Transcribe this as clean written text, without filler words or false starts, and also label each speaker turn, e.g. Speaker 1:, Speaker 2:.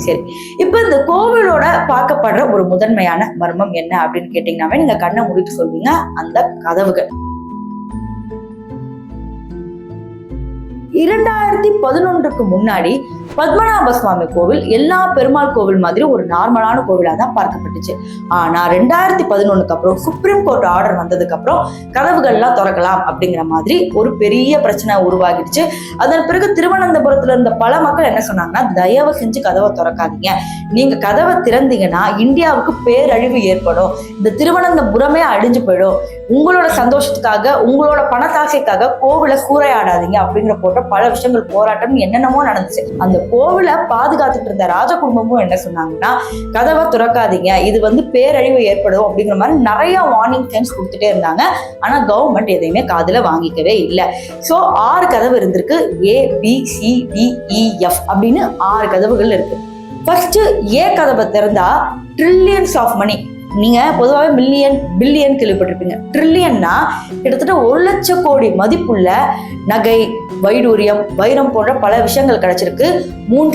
Speaker 1: சரி, இப்ப இந்த கோவிலோட பார்க்கப்படுற ஒரு முதன்மையான மர்மம் என்ன அப்படின்னு கேட்டீங்கன்னாவே நீங்க கண்ணை மூடிட்டு சொல்வீங்க, அந்த கதவுகள். 2011க்கு முன்னாடி பத்மநாப சுவாமி கோவில் எல்லா பெருமாள் கோவில் மாதிரி ஒரு நார்மலான கோவிலா தான் பார்க்கப்பட்டுச்சு. ஆனா 2011க்கு அப்புறம் சுப்ரீம் கோர்ட் ஆர்டர் வந்ததுக்கு அப்புறம் கதவுகள்லாம் திறக்கலாம் அப்படிங்கிற மாதிரி ஒரு பெரிய பிரச்சனை உருவாகிடுச்சு. அதன் பிறகு திருவனந்தபுரத்துல இருந்த பல மக்கள் என்ன சொன்னாங்கன்னா, தயவு செஞ்சு கதவை திறக்காதீங்க, நீங்க கதவை திறந்தீங்கன்னா இந்தியாவுக்கு பேரழிவு ஏற்படும், இந்த திருவனந்தபுரமே அழிஞ்சு போயிடும், உங்களோட சந்தோஷத்துக்காக உங்களோட பணத்தாசைக்காக கோவிலை சூறையாடாதீங்க அப்படிங்கிற போட்ட பல விஷயங்கள், போராட்டம் என்னென்னமோ நடந்துச்சு. அந்த கோவிலை பாதுகாத்துட்டு இருந்த ராஜ குடும்பமும் என்ன சொன்னாங்கன்னா, கதவை திறக்காதீங்க, இது பேரழிவு ஏற்படும் அப்படிங்கிற மாதிரி நிறைய வார்னிங் சைன்ஸ் கொடுத்துட்டே இருந்தாங்க. ஆனா கவர்மெண்ட் எதையுமே காதுல வாங்கிக்கவே இல்லை. ஸோ 6 கதவு இருந்திருக்கு. ABCDEF அப்படின்னு 6 கதவுகள் இருக்கு. ஃபர்ஸ்ட் ஏ கதவை திறந்தா ட்ரில்லியன்ஸ் ஆஃப் மணி, நீங்க பொதுவாகவே மில்லியன் பில்லியன் கேள்விப்பட்டிருப்பீங்க, ட்ரில்லியன்னா கிட்டத்தட்ட 1 லட்சம் கோடி மதிப்புள்ள நகை, வைடூரியம், வைரம் போன்ற பல விஷயங்கள் கிடைச்சிருக்கு. 3